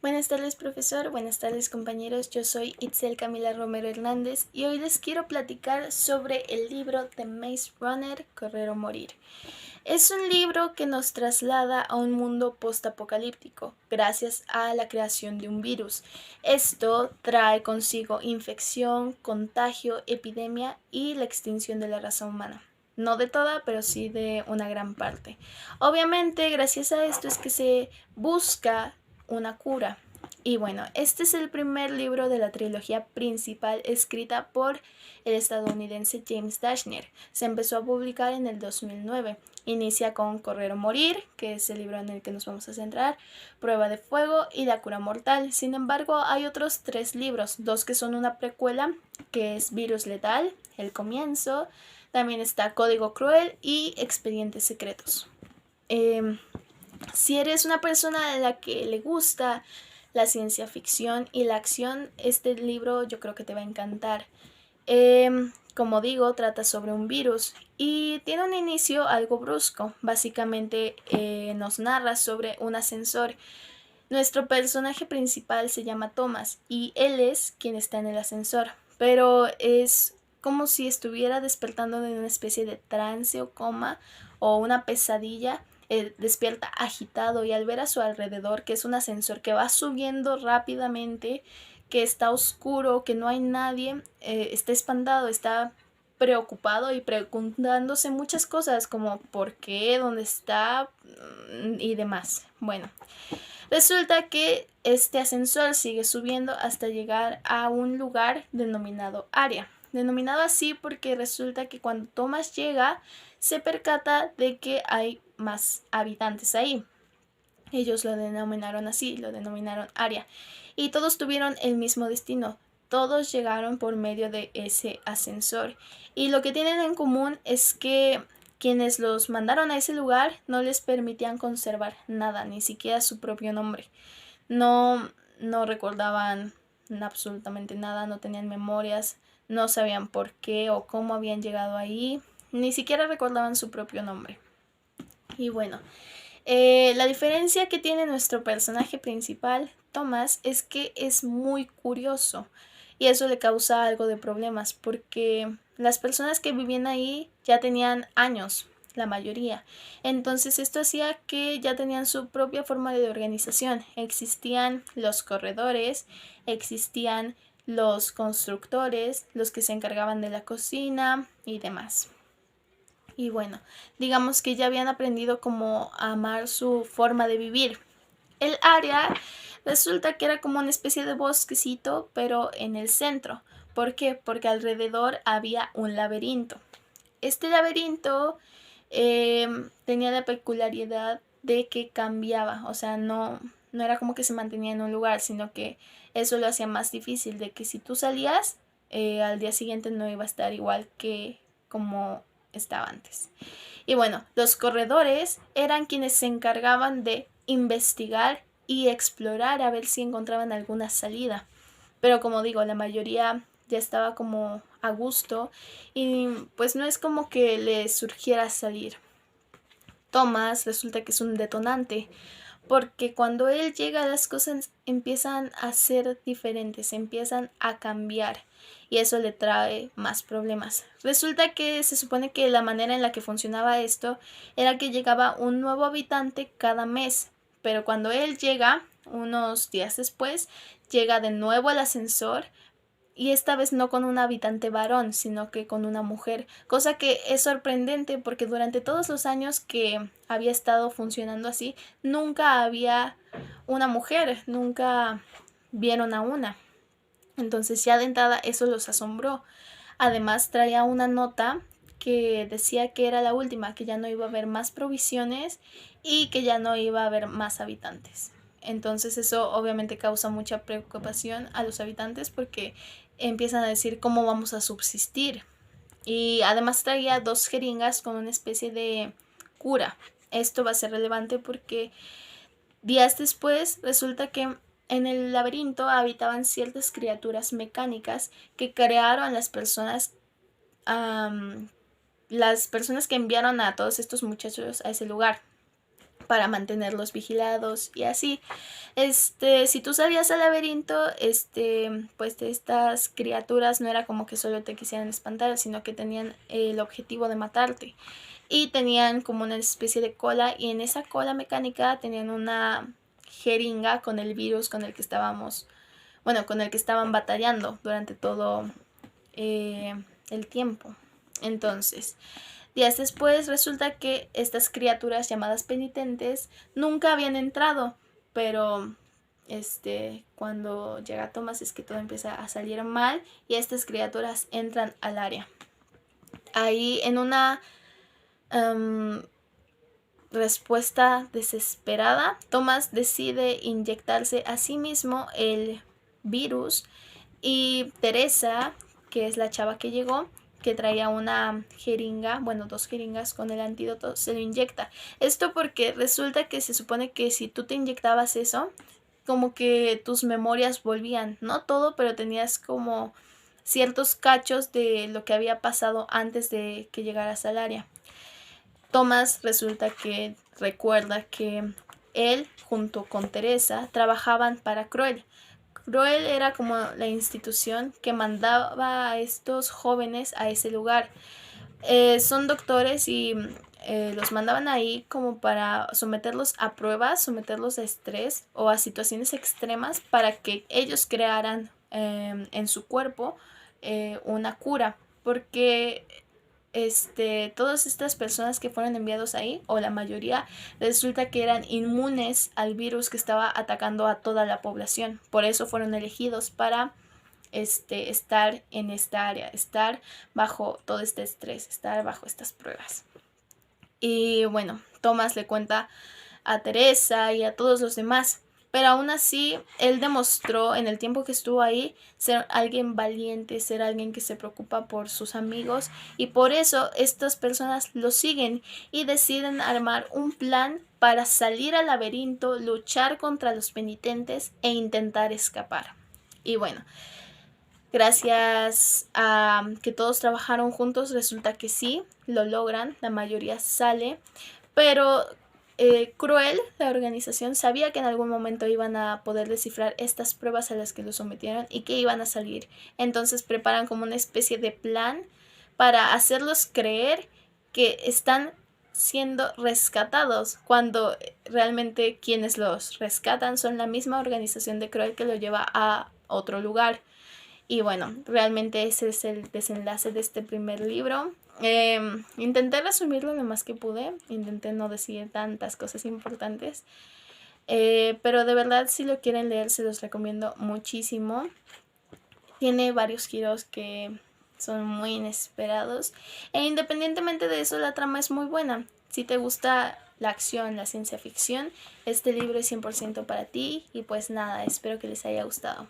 Buenas tardes, profesor. Buenas tardes, compañeros. Yo soy Itzel Camila Romero Hernández y hoy les quiero platicar sobre el libro The Maze Runner, Correr o Morir. Es un libro que nos traslada a un mundo postapocalíptico gracias a la creación de un virus. Esto trae consigo infección, contagio, epidemia y la extinción de la raza humana. No de toda, pero sí de una gran parte. Obviamente, gracias a esto es que se busca una cura. Y bueno, este es el primer libro de la trilogía principal escrita por el estadounidense James Dashner. Se empezó a publicar en el 2009. Inicia con Correr o Morir, que es el libro en el que nos vamos a centrar, Prueba de Fuego y La Cura Mortal. Sin embargo, hay otros 3 libros, 2 que son una precuela, que es Virus Letal, El Comienzo, también está Código Cruel y Expedientes Secretos. Si eres una persona a la que le gusta la ciencia ficción y la acción, este libro yo creo que te va a encantar. Como digo, trata sobre un virus y tiene un inicio algo brusco. Básicamente nos narra sobre un ascensor. Nuestro personaje principal se llama Thomas y él es quien está en el ascensor, pero es como si estuviera despertando de una especie de trance o coma o una pesadilla. Despierta agitado y al ver a su alrededor que es un ascensor que va subiendo rápidamente, que está oscuro, que no hay nadie, está espantado, está preocupado y preguntándose muchas cosas como por qué, dónde está y demás. Bueno, resulta que este ascensor sigue subiendo hasta llegar a un lugar denominado área. Denominado así porque resulta que cuando Thomas llega se percata de que hay más habitantes ahí. Ellos lo denominaron así, lo denominaron área. Y todos tuvieron el mismo destino. Todos llegaron por medio de ese ascensor. Y lo que tienen en común es que quienes los mandaron a ese lugar no les permitían conservar nada, ni siquiera su propio nombre. No recordaban absolutamente nada, no tenían memorias, no sabían por qué o cómo habían llegado ahí, ni siquiera recordaban su propio nombre. Y bueno, la diferencia que tiene nuestro personaje principal, Thomas, es que es muy curioso y eso le causa algo de problemas porque las personas que vivían ahí ya tenían años, la mayoría. Entonces esto hacía que ya tenían su propia forma de organización. Existían los corredores, existían los constructores, los que se encargaban de la cocina y demás. Y bueno, digamos que ya habían aprendido como a amar su forma de vivir. El área resulta que era como una especie de bosquecito, pero en el centro. ¿Por qué? Porque alrededor había un laberinto. Este laberinto tenía la peculiaridad de que cambiaba, o sea, no era como que se mantenía en un lugar, sino que eso lo hacía más difícil, de que si tú salías, al día siguiente no iba a estar igual que como estaba antes. Y bueno, los corredores eran quienes se encargaban de investigar y explorar a ver si encontraban alguna salida. Pero como digo, la mayoría ya estaba como a gusto y pues no es como que le surgiera salir. Thomas resulta que es un detonante porque cuando él llega las cosas empiezan a ser diferentes, empiezan a cambiar y eso le trae más problemas. Resulta que se supone que la manera en la que funcionaba esto era que llegaba un nuevo habitante cada mes, pero cuando él llega, unos días después, llega de nuevo al ascensor y esta vez no con un habitante varón, sino que con una mujer, cosa que es sorprendente porque durante todos los años que había estado funcionando así, nunca había una mujer, nunca vieron a una. Entonces ya de entrada eso los asombró. Además traía una nota que decía que era la última, que ya no iba a haber más provisiones y que ya no iba a haber más habitantes. Entonces eso obviamente causa mucha preocupación a los habitantes porque empiezan a decir cómo vamos a subsistir. Y además traía 2 jeringas con una especie de cura. Esto va a ser relevante porque días después resulta que en el laberinto habitaban ciertas criaturas mecánicas que crearon las personas que enviaron a todos estos muchachos a ese lugar. para mantenerlos vigilados y así. Si tú salías al laberinto, pues de estas criaturas no era como que solo te quisieran espantar, sino que tenían el objetivo de matarte. Y tenían como una especie de cola, y en esa cola mecánica tenían una jeringa con el virus con el que con el que estaban batallando durante todo el tiempo. Entonces, días después resulta que estas criaturas llamadas penitentes nunca habían entrado, pero cuando llega Thomas es que todo empieza a salir mal y estas criaturas entran al área. Ahí en una respuesta desesperada, Thomas decide inyectarse a sí mismo el virus, y Teresa, que es la chava que llegó, que traía una jeringa, bueno, 2 jeringas con el antídoto, se lo inyecta. Esto porque resulta que se supone que si tú te inyectabas eso, como que tus memorias volvían, no todo, pero tenías como ciertos cachos de lo que había pasado antes de que llegaras al área. Thomas resulta que recuerda que él junto con Teresa trabajaban para Cruel. Cruel era como la institución que mandaba a estos jóvenes a ese lugar. Son doctores y los mandaban ahí como para someterlos a pruebas, someterlos a estrés o a situaciones extremas para que ellos crearan en su cuerpo una cura. Porque todas estas personas que fueron enviados ahí, o la mayoría, resulta que eran inmunes al virus que estaba atacando a toda la población. Por eso fueron elegidos para estar en esta área, estar bajo todo este estrés, estar bajo estas pruebas. Y bueno, Thomas le cuenta a Teresa y a todos los demás, pero aún así él demostró en el tiempo que estuvo ahí ser alguien valiente, ser alguien que se preocupa por sus amigos, y por eso estas personas lo siguen y deciden armar un plan para salir al laberinto, luchar contra los penitentes e intentar escapar. Y bueno, gracias a que todos trabajaron juntos, resulta que sí, lo logran, la mayoría sale, pero Cruel, la organización, sabía que en algún momento iban a poder descifrar estas pruebas a las que los sometieron y que iban a salir. Entonces preparan como una especie de plan para hacerlos creer que están siendo rescatados, cuando realmente quienes los rescatan son la misma organización de Cruel que lo lleva a otro lugar. Y bueno, realmente ese es el desenlace de este primer libro. Intenté resumirlo lo más que pude, intenté no decir tantas cosas importantes, pero de verdad si lo quieren leer se los recomiendo muchísimo. Tiene varios giros que son muy inesperados, e independientemente de eso la trama es muy buena. Si te gusta la acción, la ciencia ficción, este libro es 100% para ti. Y pues nada, espero que les haya gustado.